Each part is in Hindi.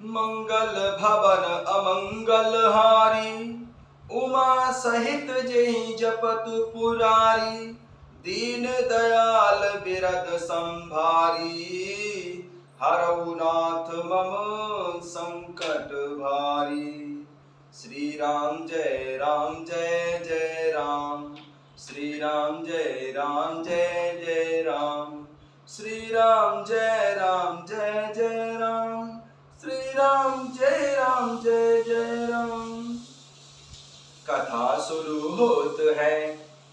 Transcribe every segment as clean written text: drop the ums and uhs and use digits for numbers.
मंगल भवन अमंगल हारी, उमा सहित जय जपत पुरारी। दीन दयाल बिरद संभारी, हरऊ नाथ मम संकट भारी। श्री राम जय जय राम, श्री राम जय जय राम, श्री राम जय जय राम, श्री राम जय राम। कथा शुरू होत है,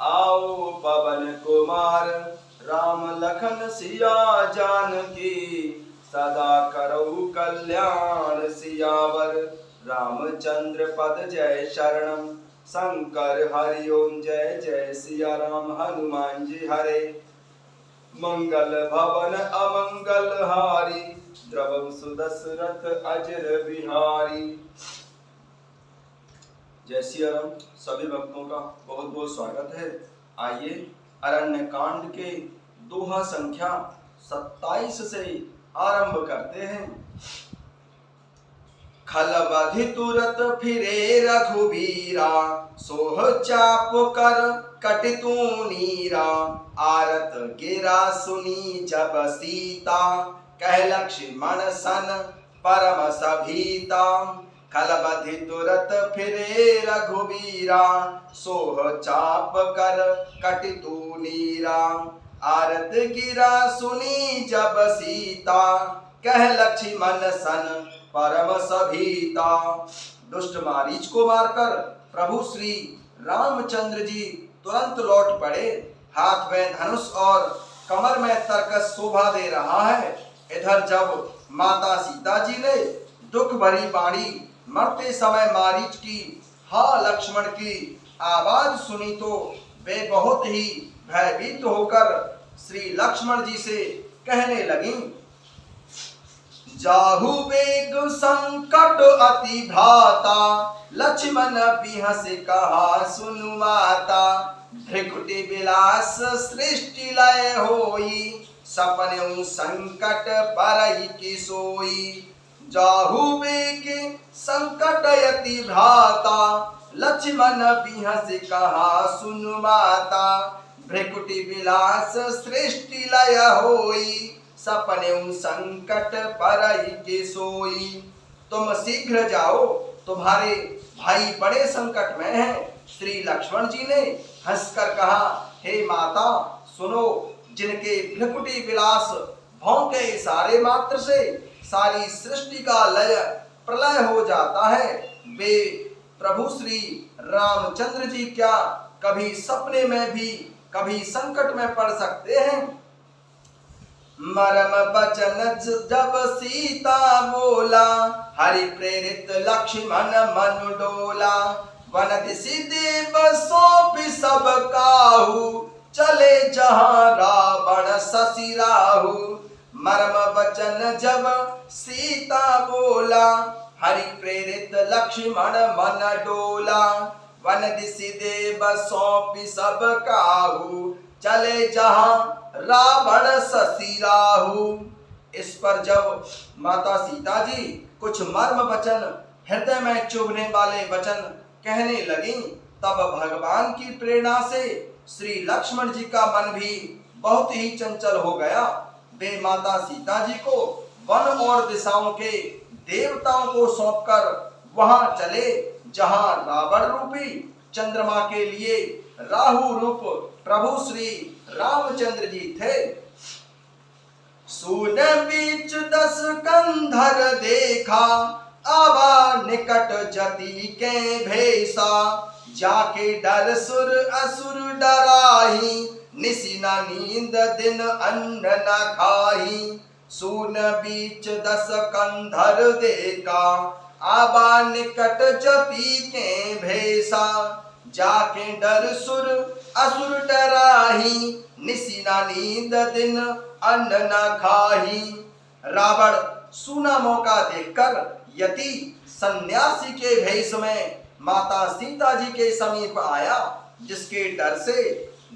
आओ पवन कुमार। राम लखन सिया जानकी, सदा करऊ कल्याण सियावर। रामचंद्र पद जय शरणम, शंकर हरि ओम जय जय सिया राम। हनुमान जी हरे, मंगल भवन अमंगल हारी। द्रवम सुदशरथ अजर बिहारी। जय सिया राम। सभी भक्तों का बहुत बहुत स्वागत है। आइए अरण्य कांड के दोहा संख्या 27 से आरंभ करते हैं। खलबधि तुरत फिरे रघुबीरा, सोह चाप कर कटितु नीरा। आरत गिरा सुनी जब सीता, कह लक्ष्मण सन परम सभीता। खलबधि तुरत फिरे रघुबीरा, सोह चाप कर कटितु नीरा। आरत गिरा सुनी जब सीता, कह लक्ष्मण सन परम सभीता। दुष्ट मारीच को मारकर प्रभु श्री रामचंद्र जी तुरंत लौट पड़े। हाथ में धनुष और कमर में तरकस शोभा दे रहा है। इधर जब माता सीता जी ने दुख भरी बाणी मरते समय मारीच की हा लक्ष्मण की आवाज सुनी तो वे बहुत ही भयभीत होकर श्री लक्ष्मण जी से कहने लगी, जाहु बेग संकट अति भ्राता। लक्ष्मण बिहस कहा सुनु माता, भृकुटि विलास सृष्टि लय होई। सपने संकट परई की सोई। जाहु बेग संकट अति भ्राता, लक्ष्मण बिहस कहा सुनु माता। भृकुटि विलास सृष्टि लय होई, सपने संकट परई के सोई। तुम शीघ्र जाओ, तुम्हारे भाई बड़े संकट में हैं। श्री लक्ष्मण जी ने हंसकर कहा, हे माता सुनो, जिनके भृकुटि विलास भौं के इशारे मात्र से सारी सृष्टि का लय प्रलय हो जाता है, वे प्रभु श्री रामचंद्र जी क्या कभी सपने में भी कभी संकट में पड़ सकते हैं? मरम बचन जब सीता बोला, हरि प्रेरित लक्ष्मण मन डोला। वन दिशि देव सौंपि सब काहू, चले जहां रावण शशि राहु। मरम बचन जब सीता बोला, हरि प्रेरित लक्ष्मण मन डोला। वन दिशि देव सौंपि सब काहू, चले जहां रावण शशि राहु। इस पर जब माता सीता जी कुछ मर्म वचन, हृदय में चुभने वाले वचन कहने लगी, तब भगवान की प्रेरणा से श्री लक्ष्मण जी का मन भी बहुत ही चंचल हो गया। वे माता सीता जी को वन और दिशाओं के देवताओं को सौंपकर वहां चले जहां रावण रूपी चंद्रमा के लिए राहु रूप प्रभु श्री रामचंद्र जी थे। सून बीच 10 कंधर देखा, आवा निकट जति के भेसा। जाके डर सुर असुर डराही, निसी न नींद दिन अन्न न खाही। सून बीच 10 कंधर देखा, आवा निकट जति के भेसा। जाके डर सुर असुर डराही, निसी न नींद दिन अन्न न खाही। रावण सूना मौका देखकर यति सन्यासी के भेष में माता सीता जी के समीप आया, जिसके डर से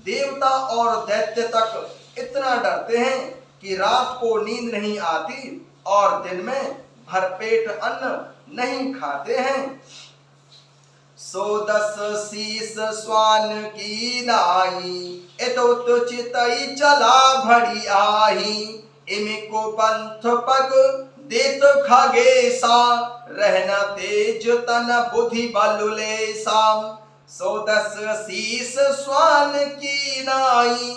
देवता और दैत्य तक इतना डरते हैं कि रात को नींद नहीं आती और दिन में भरपेट अन्न नहीं खाते हैं। सो 10 शीस स्वान की नाई, एतोचितई चला भड़ी आही। इमिको पंथ पग देत खगेसा, रहना तेज तन बुद्धि बलुलेसा। सो 10 शीस स्वान की नाई,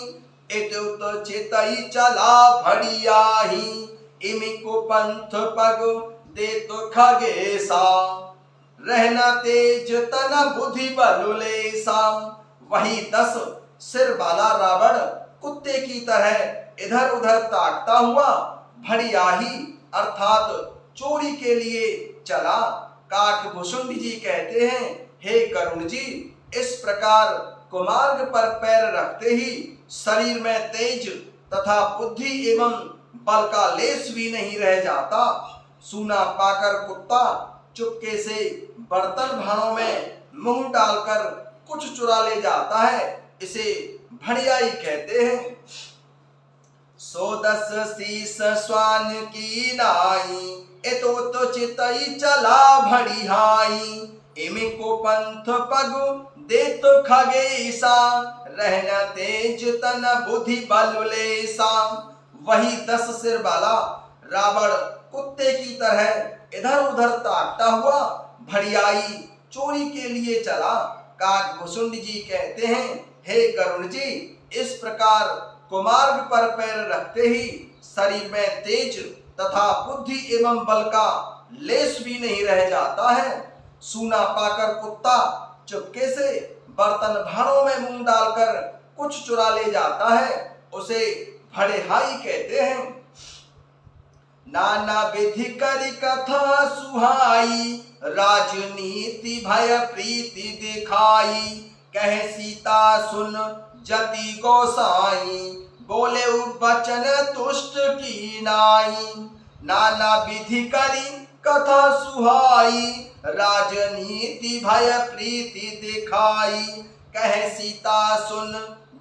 एतोचितई चला भड़ी आही। इमिको पंथ पग देत खगेसा, रहना तेज तन बुद्धि बलुलेसा। वही 10 सिर वाला रावण कुत्ते की तरह इधर उधर ताकता हुआ भड़ियाही अर्थात चोरी के लिए चला। काकभूषुंड जी कहते हैं, हे करुण जी, इस प्रकार कुमार्ग पर पैर रखते ही शरीर में तेज तथा बुद्धि एवं बल का लेस भी नहीं रह जाता। सूना पाकर कुत्ता चुपके से बर्तन भाणों में मुंह डालकर कुछ चुरा ले जाता है, इसे भड़ियाई कहते हैं। सो 10 शीस स्वान की नाई, एतोचितई चला भड़िहाई। इमिको पंथ पग देत खगेसा, रहना तेज तन बुद्धि बलुलेसा। वही 10 सिर वाला रावण कुत्ते की तरह इधर उधर ताकता हुआ भड़ियाई चोरी के लिए चला। काकभूषुंड जी कहते हैं, हे करुण जी, इस प्रकार कुमार्ग पर पैर रखते ही शरीर में तेज तथा बुद्धि एवं बल का लेश भी नहीं रह जाता है। सूना पाकर कुत्ता चुपके से बर्तन भाणों में मुंह डालकर कुछ चुरा ले जाता है, उसे भड़िहाई कहते हैं। नाना विधि करी कथा सुहाई, राजनीति भय प्रीति दिखाई। कहे सीता सुन जति गोसाई, बोले बचन तुष्ट की नाई। नाना विधि करी कथा सुहाई, राजनीति भय प्रीति दिखाई। कहे सीता सुन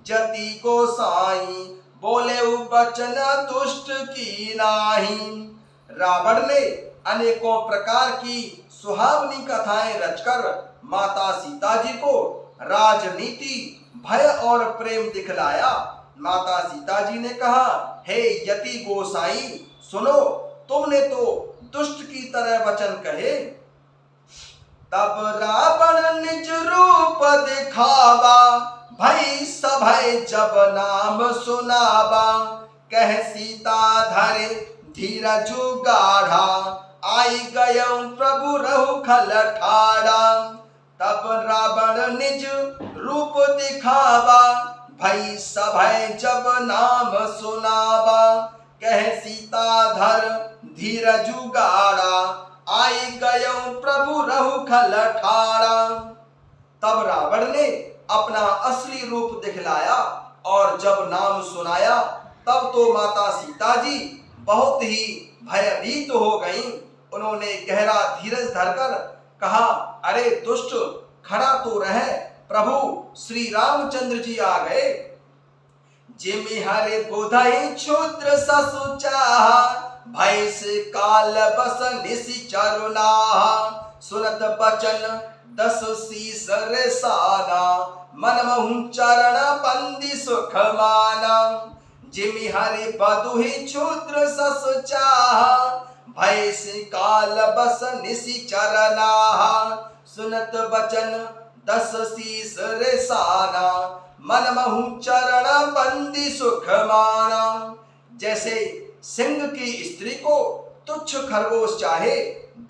जति गोसाई, बोले बचन तुष्ट की नाही। रावण ने अनेकों प्रकार की सुहावनी कथाएं रचकर माता सीता जी को राजनीति भय और प्रेम दिखलाया। माता सीता जी ने कहा, हे यति गोसाई, सुनो, तुमने तो दुष्ट की तरह वचन कहे। तब रावण निज रूप दिखावा, भई सभय जब नाम सुनावा। कह सीता धरे धीरजु गाढ़ा, आई गयो प्रभु रहु खल ठाड़ा। तब रावण निज रूप दिखावा, भई सभय जब नाम सुनावा। कह सीता धर धीरजु गाढ़ा, आई गयो प्रभु रहु खल ठाड़ा। तब रावण ने अपना असली रूप दिखलाया और जब नाम सुनाया तब तो माता सीता जी बहुत ही भयभीत हो गईं। उन्होंने गहरा धीरज धरकर कहा, अरे दुष्ट, खड़ा तो रह, प्रभु श्री रामचंद्र जी आ गए। जिमि हरे बुधई क्षुद्र ससु चाहा, भय से काल बस निशिचर नाहा। सुनत बचन 10 शीस रेसाना, मन महु चरण बंदी सुख माना। जिमि हरे बधुहि क्षुद्र ससु चाहा, भय से काल बस निशिचर नाहा। सुनत बचन 10 शीस रेसाना, मन महु चरण बंदी सुख माना। जैसे सिंह की स्त्री को तुच्छ खरगोश चाहे,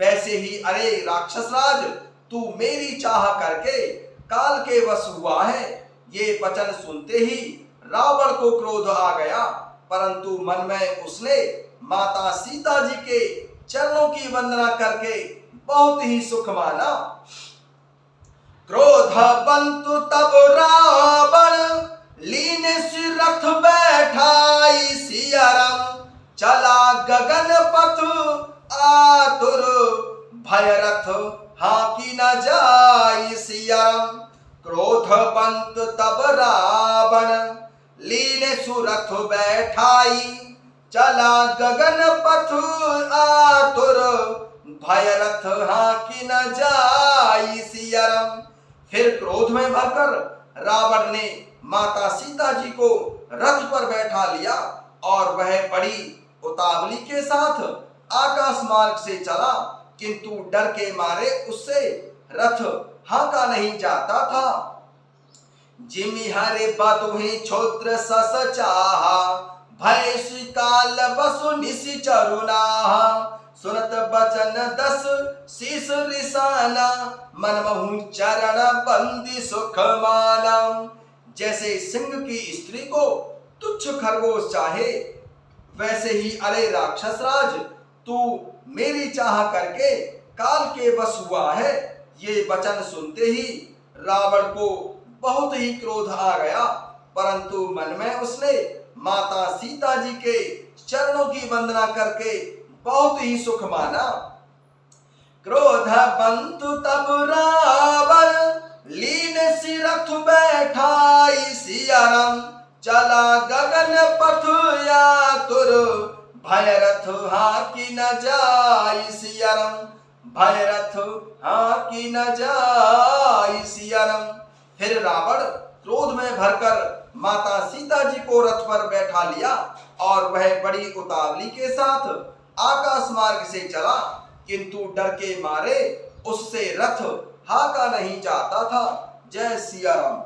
वैसे ही अरे राक्षस राज, तू मेरी चाह करके काल के वश हुआ है। ये वचन सुनते ही रावण को क्रोध आ गया, परंतु मन में उसने माता सीता जी के चरणों की वंदना करके बहुत ही सुख माना। क्रोध बंतु तब रावण, लीन सिर रथ बैठाई सियाराम। चला गगन पथ आतुर, भय रथ हाकी न जाई सियाराम। क्रोध बंत तब रावण, लीन सुरथ बैठाई। चला गगन पथ आतुर, भय रथ हाँकी न जाई सिया राम। फिर क्रोध में भरकर रावण ने माता सीता जी को रथ पर बैठा लिया और वह बड़ी उतावली के साथ आकाश मार्ग से चला, किंतु डर के मारे उससे रथ हाँका नहीं जाता था। जिमि हरे बधुहि क्षोत्र सस चाहा, भय काल बसु निशि चरुनाहा। सुनत बचन दस शीस रिसाना, मन महु चरण बंदी सुख माना। जैसे सिंह की स्त्री को तुच्छ खरगोश चाहे, वैसे ही अरे राक्षस राज, तू मेरी चाह करके काल के बस हुआ है। ये वचन सुनते ही रावण को बहुत ही क्रोध आ गया, परंतु मन में उसने माता सीता जी के चरणों की वंदना करके बहुत ही सुख माना। क्रोध बंतु तब रावण, लीन सी रथ बैठाई सिया राम। चला गगन पथ यातुर, भय रथ हाँकी न जाई सिया राम। भय रथ हाँकी न जाई सिया राम। फिर रावण क्रोध में भरकर माता सीता जी को रथ पर बैठा लिया और वह बड़ी उतावली के साथ आकाश मार्ग से चला, किंतु डर के मारे उससे रथ हाँका नहीं जाता था। जय सिया राम।